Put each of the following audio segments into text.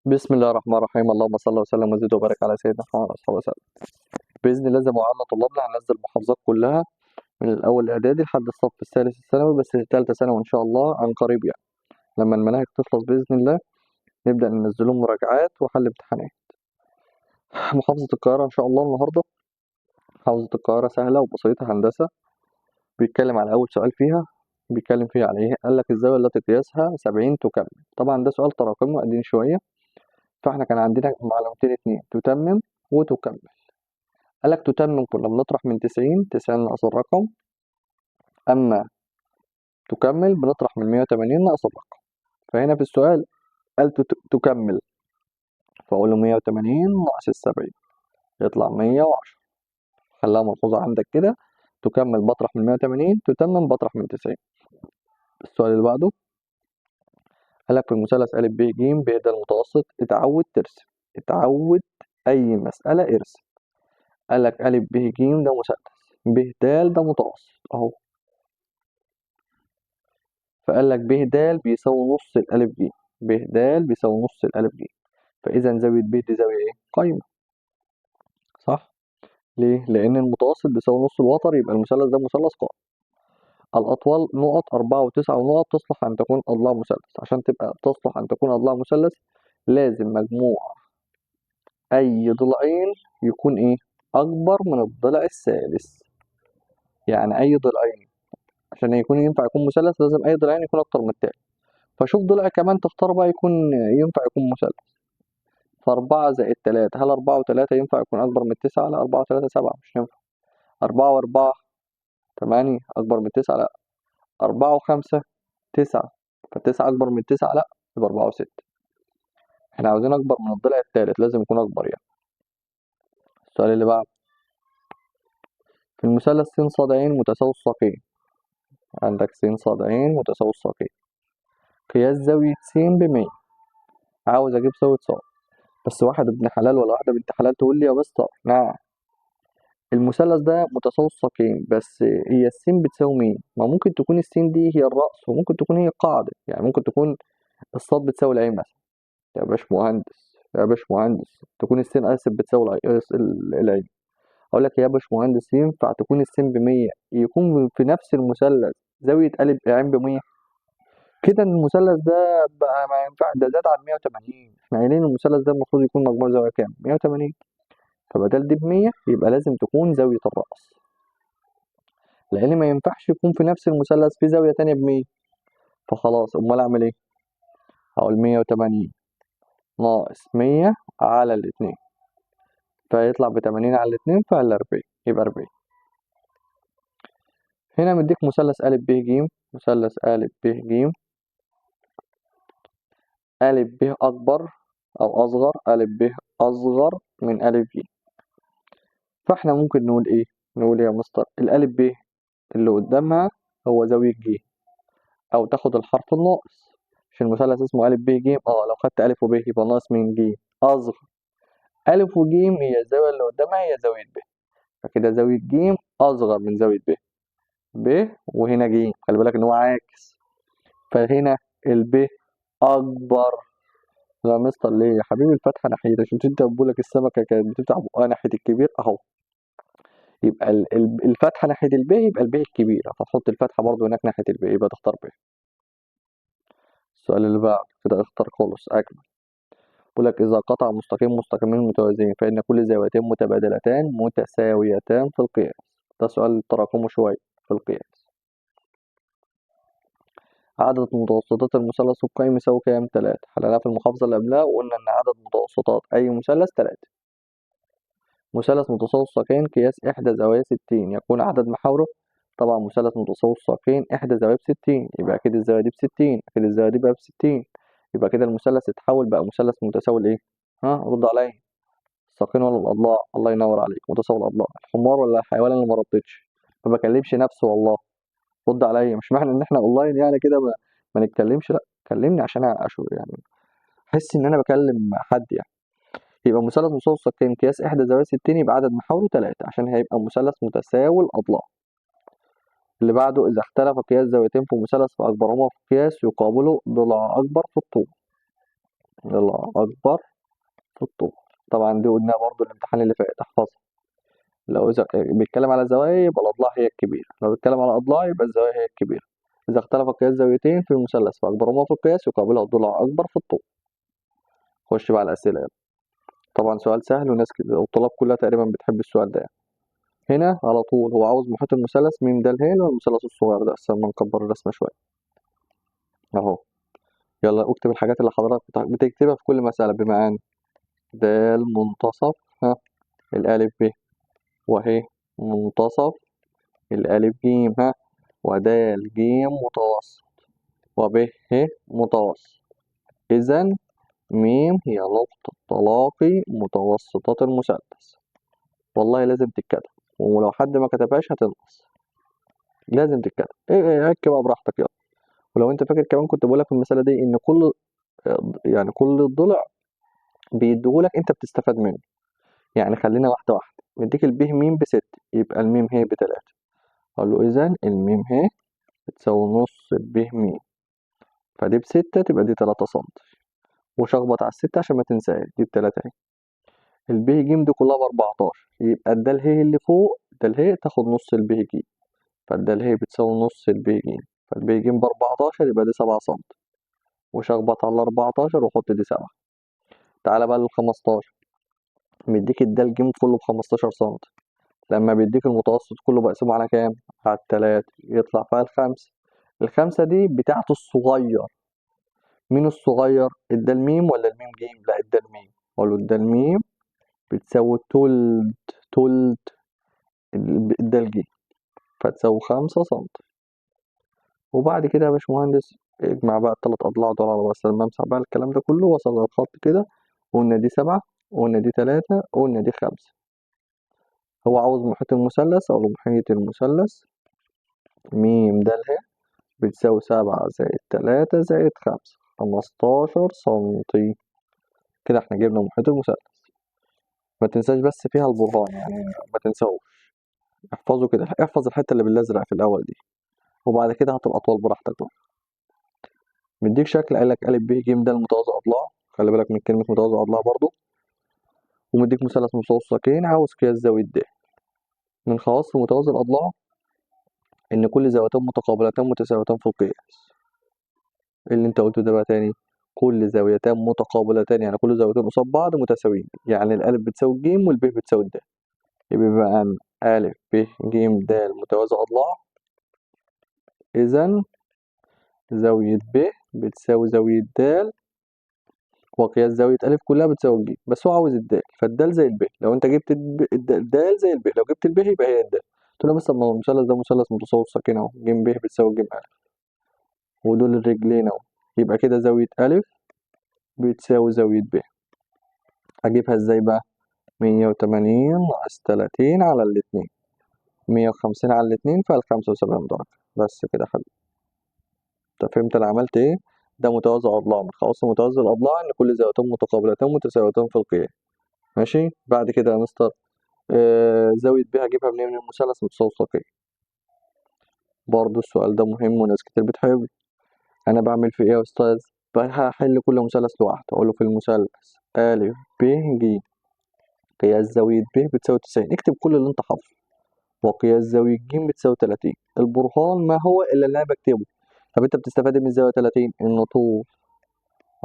بسم الله الرحمن الرحيم. اللهم صل وسلم وزد وبارك على سيدنا محمد وعلى اصحابه وسلم. باذن الله زي ما وعدنا طلابنا هننزل المحافظات كلها من الاول الاعدادي لحد الصف الثالث الثانوي، بس الثالثه ثانوي ان شاء الله عن قريب يعني. لما المناهج تخلص باذن الله نبدا ننزل لهم مراجعات وحل امتحانات. محافظه القاهره ان شاء الله النهارده. محافظه القاهره سهله وبسيطه، هندسه. بيتكلم على اول سؤال فيها، بيتكلم فيها على ايه؟ قال لك الزاويه التي قياسها 70 تكمل. طبعا ده سؤال تراكمي قديم شويه، فاحنا كان عندنا معلومتين اتنين: تتمم وتكمل. قال لك تتمم كنا بنطرح من 90 ناقص الرقم، أما تكمل بنطرح من 180 ناقص الرقم. فهنا في السؤال قال تكمل، فأقول له 180 ناقص ال70 يطلع 110. خليها ملحوظة عندك كده، تكمل بطرح من 180، تتمم بطرح من 90. السؤال اللي بعده قال لك في المثلث أ ب ج ب ده المتوسط، اتعود ترسم. اتعود أي مسألة ارسم. قال لك أ ب ج ده مثلث، ب د ده متوسط أهو، فقال لك ب د بيساوي نص الألف ج. ب د بيساوي نص الألف ج، فإذا زاوية ب دي زاوية إيه؟ قايمة. صح؟ ليه؟ لأن المتوسط بيساوي نص الوتر، يبقى المثلث ده مثلث قائم. الأطوال نقط 4 و9 ونقط تصلح أن تكون أضلاع مثلث. عشان تبقى تصلح أن تكون أضلاع مثلث لازم مجموع أي ضلعين يكون إيه؟ أكبر من الضلع الثالث. يعني أي ضلعين عشان ينفع يكون مثلث لازم أي ضلعين يكون أكتر من التاني. فشوف ضلع كمان تختار بقى يكون ينفع يكون مثلث. فأربعة زائد تلاتة، هل 4 و3 ينفع يكون أكبر من 9؟ لا، 4 و3 7 مش ينفع. 4 و4 8 أكبر من 9؟ لا. 4 و5 9، ف9 أكبر من 9؟ لا، يبقى 4 و6. احنا عاوزين أكبر من الضلع التالت، لازم يكون أكبر يعني. السؤال اللي بعده في المثلث س ص ع متساوي الساقين. عندك س ص ع متساوي الساقين، قياس زاوية س ب100. عاوز أجيب زاوية ص. بس واحد ابن حلال ولا واحدة بنت حلال تقول لي يا مستر نعم، المثلث ده متساوي الساقين بس هي السين بتساوي مين؟ ما ممكن تكون السين دي هي الرأس وممكن تكون هي القاعدة، يعني ممكن تكون الصاد بتساوي العين مثلا. يا باشمهندس يا باشمهندس تكون السين آسف بتساوي العين. أقول لك يا باشمهندس ينفع تكون السين ب100 يكون في نفس المثلث زاوية عين ب100؟ كده المثلث ده بقى ما ينفع، ده زاد عن 180. احنا قايلين المثلث ده المفروض يكون مجموع زاوية كام؟ 180. فبدل دي ب100 يبقى لازم تكون زاوية الرأس، لأن ما ينفعش يكون في نفس المثلث في زاوية تانية ب100. فخلاص أمال أعمل إيه؟ هقول 180 ناقص 100 على الاتنين، فيطلع ب80 على الاتنين فعلى 40، يبقى 40. هنا مديك مثلث أ ب ج. مثلث أ ب ج، أ ب أكبر أو أصغر، أ ب أصغر من أ ج. فإحنا ممكن نقول إيه؟ نقول يا مستر الألف ب اللي قدامها هو زاوية ج، أو تاخد الحرف الناقص. مش المثلث اسمه أ ب ج؟ لو خدت أ وب يبقى ناقص من ج أصغر. أ وج هي الزاوية اللي قدامها هي زاوية ب، فكده زاوية ج أصغر من زاوية ب. وهنا ج، خلي بالك إن هو عاكس، فهنا الب أكبر. لا مستر ليه يا حبيبي؟ الفتحة ناحيتك، عشان انت بقولك السمكة كانت بتفتح بقها ناحية الكبير أهو، يبقى الفتحة ناحية الب يبقى الب الكبير، فتحط الفتحة برضو هناك ناحية الب، يبقى تختار ب. السؤال اللي بعده كده اختار خالص أكمل. بقولك إذا قطع مستقيمين متوازيين فإن كل زاويتين متبادلتان متساويتان في القياس. ده سؤال تراكمي شوية في القياس. عدد متوسطات المثلث القائم يساوي كام؟ 3. حلناها في المحافظة اللي قبلها وقلنا إن عدد متوسطات أي مثلث 3. مثلث متساوي الساقين قياس إحدى زوايا 60 يكون عدد محاوره. طبعا مثلث متساوي الساقين إحدى زوايا ب60، يبقى أكيد الزاوية دي ب60، أكيد الزاوية دي بقى ب60. يبقى كده المثلث اتحول بقى مثلث متساوي الإيه؟ رد عليا. الساقين ولا الأضلاع؟ الله ينور عليك، متساوي الأضلاع. الحمار ولا الحيوان اللي ما ردتش؟ ما بكلمش نفسي والله، رد عليا. مش معنى إن إحنا أونلاين يعني كده ما نتكلمش، لأ كلمني عشان أشوف يعني أحس إن أنا بكلم حد يعني. يبقى مثلث متساوي الساقين قياس إحدى زوايا 60 يبقى عدد محاوره 3 عشان هيبقى مثلث متساوي الأضلاع. اللي بعده إذا اختلف قياس زاويتين في مثلث فأكبرهما في القياس يقابله ضلع أكبر في الطول. الأكبر في الطول. طبعا دي قلناها برضو الامتحان اللي فات، احفظها. لو إذا بيتكلم على زوايا يبقى الأضلاع هي الكبيرة، لو بيتكلم على أضلاع يبقى الزوايا هي الكبيرة. إذا اختلف قياس زاويتين في مثلث فأكبرهما في القياس يقابلها الضلع أكبر في الطول. خش بقى على الأسئلة يلا. طبعا سؤال سهل وناس الطلاب كلها تقريبا بتحب السؤال ده يعني. هنا على طول هو عاوز محيط المثلث م د ه والمثلث الصغير ده، بس لما نكبر الرسمة شوية أهو. يلا اكتب الحاجات اللي حضرتك بتكتبها في كل مسألة بما أن د منتصف ها الألف ب، وهي منتصف الألف ج ها، ودال ج متوسط، وب ه متوسط. إذا م هي نقطة تلاقي متوسطات المثلث. والله لازم تتكتب، ولو حد ما كتبهاش هتنقص. لازم تتكتب. اكتب بقى براحتك يلا. ولو انت فاكر كمان كنت بقولك في المسألة دي ان يعني كل ضلع بيديهولك انت بتستفاد منه. يعني خلينا واحدة واحدة. مديك الب م ب6 يبقى الميم ه ب3. اقول له اذا الميم ه بتساوي نص الب م، فدي ب6 تبقى دي 3 سم. وشخبط على ال6 عشان ما تنساش دي ب3 اهي. الب ج دي كلها ب14 يبقى الدال ه اللي فوق الدال ه تاخد نص الب ج، فالدال ه بتساوي نص الب ج، فالب ج ب14 يبقى دي 7 سم. وشخبط على 14 وحط دي 7. تعالى بقى لل15. مديك الدال ج كله ب15 سم، لما بيديك المتوسط كله بقسمه على كام؟ على 3 يطلع فيها الخمسة. الخمسة دي بتاعته الصغير. مين الصغير؟ الدال م ولا الميم ج؟ لا الدال م. اقول له الدال م بتساوي تلت الدال ج، فتساوي 5 سم. وبعد كده يا باشمهندس اجمع بقى ال3 أضلاع دول على بعض. لما امسح بقى الكلام ده كله وصل للخط كده، قلنا دي 7 وقلنا دي 3 وقلنا دي 5. هو عاوز محيط المثلث، أو محيط المثلث م د ه بتساوي 7 زائد 3 زائد 5، 15 سنتي. كده احنا جبنا محيط المثلث. ما تنساش بس فيها البرهان يعني، ما تنساهوش. احفظه كده، احفظ الحتة اللي بالأزرق في الأول دي، وبعد كده هتبقى أطول براحتك بقى. مديك شكل قال لك أ ب ج د متوازي أضلاع، خلي بالك من كلمة متوازي أضلاع برضو. ومديك مثلث مستوي الساقين عاوز قياس زاوية د. من خواص متوازي الأضلاع إن كل زاويتان متقابلتان متساويتان في القياس. اللي أنت قلته ده بقى تاني، كل زاويتان متقابلتان يعني كل زاويتين قصاد بعض متساويين، يعني الألف بتساوي الجيم والب بتساوي الد. يبقى بقى أن أ ب ج د متوازي أضلاع، إذا زاوية ب بتساوي زاوية د، وقياس زاوية أ كلها بتساوي الج، بس هو عاوز الدال، فالدال زي الب. لو أنت جبت الدال زي الب، لو جبت الب يبقى هي الدال. قلت له بس ما هو المثلث ده مثلث متساوي الساقين أهو، ج ب بتساوي ج أ، ودول الرجلين أهو. يبقى كده زاوية أ بتساوي زاوية ب. أجيبها إزاي بقى؟ 180 ناقص 30 على الاتنين، 150 على الاتنين فيها 75 درجة. بس كده يا حبيبي. أنت فهمت أنا عملت إيه؟ ده متوازي أضلاع. من خواص متوازي الأضلاع إن كل زاويتين متقابلتان متساويتان في القياس. ماشي؟ بعد كده يا مستر زاوية ب هجيبها منين؟ من المثلث متساوي الساقين. برضه السؤال ده مهم وناس كتير بتحبه. أنا بعمل فيه إيه يا أستاذ؟ هحل كل مثلث لوحده. أقول له في المثلث أ ب ج قياس زاوية ب بتساوي 90. اكتب كل اللي أنت حافظه. وقياس زاوية ج بتساوي 30. البرهان ما هو إلا اللي أنا بكتبه. طب أنت بتستفاد من الزاوية 30؟ إن طول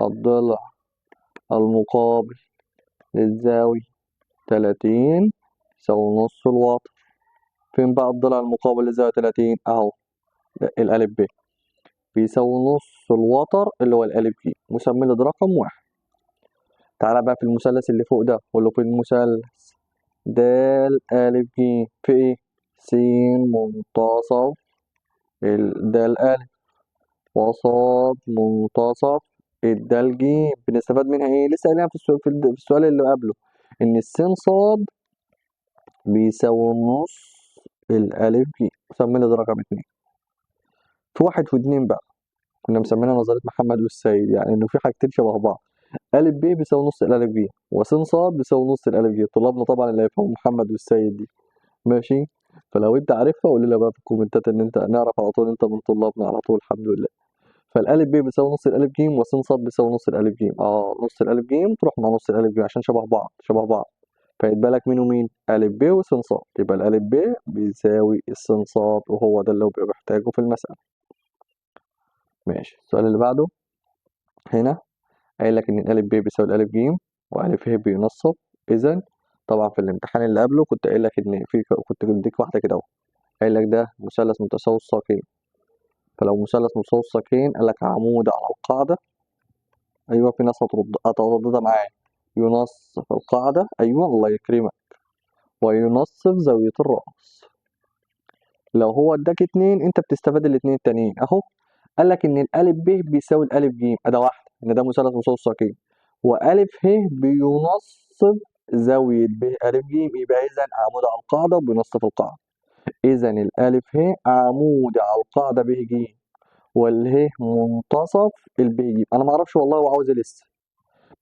الضلع المقابل للزاوية 30 يساوي نص الوتر. فين بقى الضلع المقابل للزاوية 30؟ أهو الألف ب بيساوي نص الوتر اللي هو الألف ج، مسمي لي ده رقم 1. تعالى بقى في المثلث اللي فوق ده، قول له في المثلث د أ ج في إيه؟ س منتصف د أ وصاد منتصف الدال ج. بنستفاد منها إيه؟ لسه قايلينها في السؤال اللي قبله، إن السين صاد بيساوي نص الألف ج، مسمي لي ده رقم 2. في 1 و2 بقى كنا مسمينها نظرية محمد والسيد، يعني إنه في حاجتين شبه بعض. أ ب بيساوي نص الألف ج، وس ص بيساوي نص الألف ج. طلابنا طبعا اللي هيفهموا محمد والسيد دي. ماشي؟ فلو أنت عارفها قول لنا بقى في الكومنتات إن أنت نعرف على طول أنت من طلابنا على طول. الحمد لله. فالألف ب بيساوي نص الألف ج، وس ص بيساوي نص الألف ج. نص الألف ج تروح مع نص الألف ج عشان شبه بعض شبه بعض. فيتبقى لك مين ومين؟ ألف ب وس ص. يبقى الألف ب بيساوي الس ص، وهو ده اللي بيبقى محتاجه في المسألة. ماشي. السؤال اللي بعده هنا قايل لك إن الألف ب بيساوي الألف ج، وألف ه بينصب. إذا طبعا في الامتحان اللي قبله كنت قايل لك إن كنت بديك واحدة كده أهو، قايل لك ده مثلث متساوي الساقين. فلو مثلث متساوي الساقين قال لك عمود على القاعدة. أيوه، في ناس هترددها معايا. ينصف القاعدة، أيوه الله يكرمك، وينصف زاوية الرأس. لو هو اداك اتنين انت بتستفاد الاتنين التانيين اهو. قال لك ان الالف ب بيساوي الالف ج، اداه واحده، ان ده مثلث متساوي الساقين. والف ه بينصب زاويه ب الف ج، يبقى اذا عمود على القاعده وبينصف القاعده. اذا الالف ه عمود على القاعده ب ج، واله منتصف الب ج. انا ما اعرفش والله هو عاوز إيه لسه،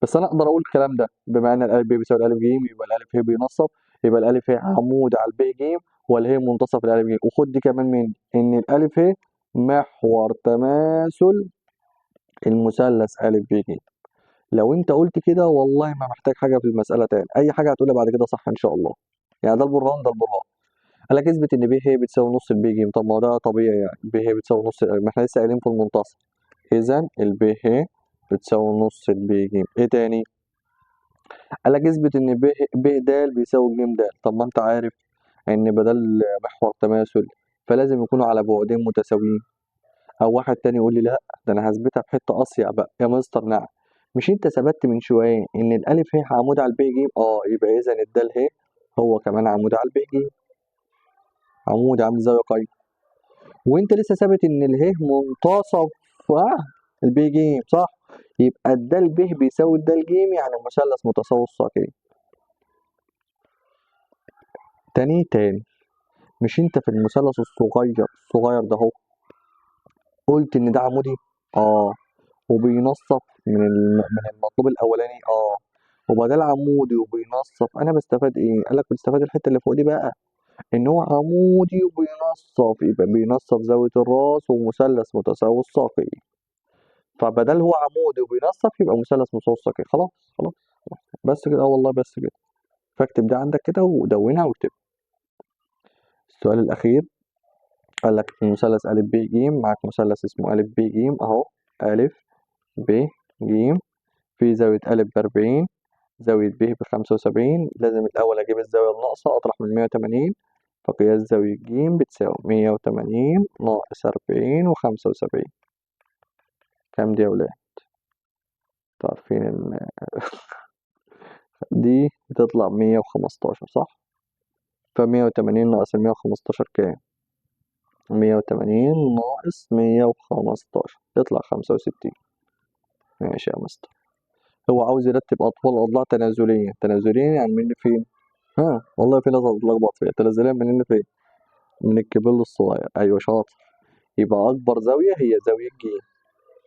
بس انا اقدر اقول الكلام ده. بما ان الالف ب بيساوي الالف ج، يبقى الالف ه بينصب، يبقى الالف ه عمود على الب ج، والهي منتصف الالف ج. وخد دي كمان من ان الالف ه محور تماثل المثلث الف ب ج. لو انت قلت كده والله ما محتاج حاجه في المساله تاني، اي حاجه هتقولها بعد كده صح ان شاء الله. يعني ده البرهان، ده البرهان. قال لك اثبت ان ب ه بتساوي نص الب ج. طب ما هو ده طبيعي، يعني ب ه بتساوي نص، ما احنا لسه قايلين في المنتصف. اذا الب ه بتساوي نص الب ج. ايه تاني؟ قال لك اثبت ان ب د بيساوي ج د. طب ما انت عارف ان بدل محور تماثل فلازم يكونوا على بعدين متساويين. او واحد تاني يقول لي لا، ده انا هثبتها في حته اصيع بقى يا مستر. نعم، مش انت ثبتت من شويه ان الالف ه عمود على الب ج؟ يبقى اذا الدال ه هو كمان عمود على الب ج، عمود عامل زاويه قايمه. وانت لسه ثابت ان اله منتصف الب ج، صح؟ يبقى الدال ب بيساوي الدال ج، يعني مثلث متساوي الساقين. تاني، مش انت في المثلث الصغير ده اهو قلت ان ده عمودي؟ وبينصف من المطلوب الاولاني. وبدل عمودي وبينصف انا بستفاد ايه؟ قال لك بتستفاد الحته اللي فوق دي بقى، ان هو عمودي وبينصف، يبقى بينصف زاويه الراس ومثلث متساوي الساقين. فبدل هو عمودي وبينصف يبقى مثلث متساوي الساقين. خلاص خلاص بس كده. والله بس كده. فاكتب ده عندك كده ودونها واكتب. السؤال الاخير قال لك في مثلث أ ب ج، معاك مثلث اسمه أ ب ج أهو. أ ب ج في زاوية أ ب40، زاوية ب ب75. لازم الأول أجيب الزاوية الناقصة أطرح من 180. فقياس زاوية ج بتساوي 180 ناقص 40 و75. كام دي يا ولاد؟ عارفين إن دي بتطلع 115 صح؟ ف180 ناقص 115 كام؟ 180 ناقص 115 يطلع 65. ماشي يا مستر. هو عاوز يرتب أطوال أضلاع تنازلية. تنازلية يعني من فين؟ والله في ناس هتتلخبط فيها. تنازلية من فين؟ من الكبير للصغير. أيوة شاطر. يبقى أكبر زاوية هي زاوية ج.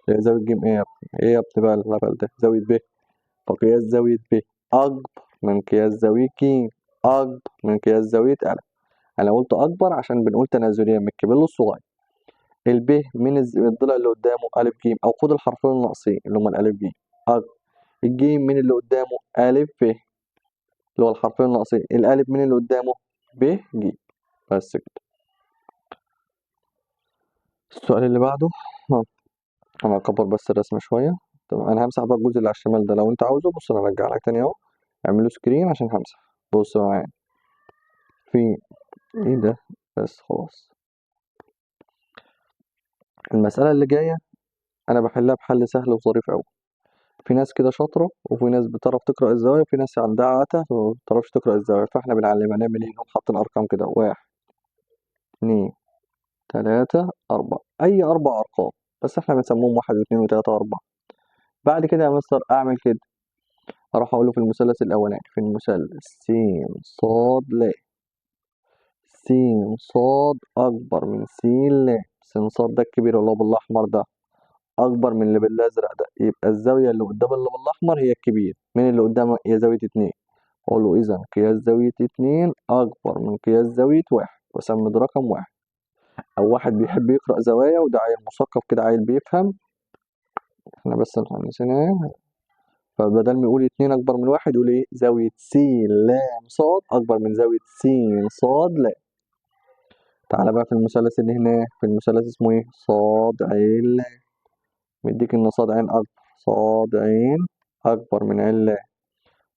هي زاوية ج إيه يا ابني؟ إيه يا ابني بقى الهبل ده؟ زاوية ب. فقياس زاوية ب أكبر من قياس زاوية ج، أكبر من قياس زاوية أ. أنا قلت أكبر عشان بنقول تنازلية من الكبير للصغير. الب من الضلع اللي قدامه أ ج، أو خد الحرفين الناقصين اللي هما الأ ج. أكبر. الجيم من اللي قدامه أ ف، اللي هو الحرفين الناقصين. الألف من اللي قدامه ب ج. بس كده. السؤال اللي بعده أنا هكبر بس الرسمة شوية. تمام، أنا همسح بقى الجزء اللي على الشمال ده لو أنت عاوزه. بص أنا هرجع لك تاني أهو، اعمله سكرين عشان همسح. بص معايا في إيه ده. بس خلاص. المسألة اللي جاية أنا بحلها بحل سهل وظريف أوي. في ناس كده شاطرة، وفي ناس بتعرف تقرأ الزاوية، وفي ناس عندها عته وما بتعرفش تقرأ الزاوية. فإحنا بنعلمها نعمل إيه؟ نقوم حاطين أرقام كده: 1 2 3 4، أي 4 أرقام، بس إحنا بنسموهم 1 و2 و3 و4. بعد كده يا مستر أعمل كده، أروح أقوله في المثلث الأولاني، في المثلث س ص ل. س ص أكبر من س ل. س ص ده الكبير اللي هو بالأحمر ده أكبر من اللي بالأزرق ده. يبقى الزاوية اللي قدام اللي بالأحمر هي الكبير، من اللي قدام هي زاوية 2. أقول له إذا قياس زاوية 2 أكبر من قياس زاوية 1، وأسمي ده رقم 1. أو واحد بيحب يقرأ زوايا، وده عيل مثقف كده، عيل بيفهم، احنا بس نسيناه. فبدل ما يقول 2 أكبر من 1 يقول إيه؟ زاوية س لام صاد أكبر من زاوية س صاد لام. تعالى بقى في المثلث اللي هناك، في المثلث اسمه إيه؟ صاد عين لام. مديك إن صاد عين أكبر، صاد عين أكبر من عين لام.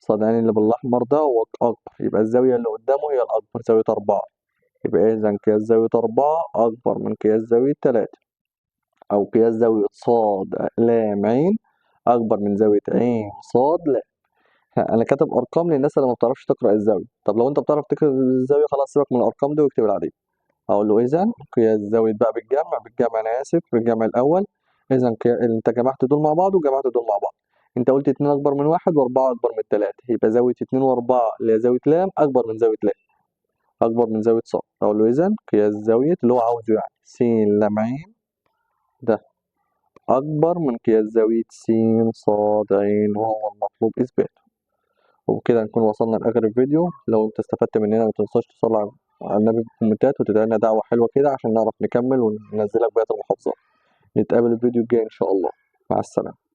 صاد عين اللي بالأحمر ده هو أكبر، يبقى الزاوية اللي قدامه هي الأكبر، زاوية 4. يبقى إذا قياس زاوية 4 أكبر من قياس زاوية 3، أو قياس زاوية صاد لام عين أكبر من زاوية عين صاد لام. انا كاتب ارقام للناس اللي ما بتعرفش تقرا الزاويه. طب لو انت بتعرف تقرا الزاويه خلاص سيبك من الارقام دي واكتب العاديه. اقول له اذا قياس زاويه بقى بالجمع انا اسف بالجمع الاول. اذا انت جمعت دول مع بعض وجمعت دول مع بعض. انت قلت 2 اكبر من 1 و4 اكبر من 3، يبقى زاويه 2 و4 اللي هي زاويه لام اكبر من زاويه لام، اكبر من زاويه صاد. اقول له اذا قياس زاويه اللي هو عاوزه يعني س لام عين ده اكبر من قياس زاويه س صاد عين، وهو المطلوب اثباته. وبكده نكون وصلنا لآخر الفيديو. لو انت استفدت مننا ما تنساش تصلي على النبي في الكومنتات وتدعي لنا دعوة حلوة كده عشان نعرف نكمل وننزلك بقية المحافظات. نتقابل الفيديو الجاي إن شاء الله. مع السلامة.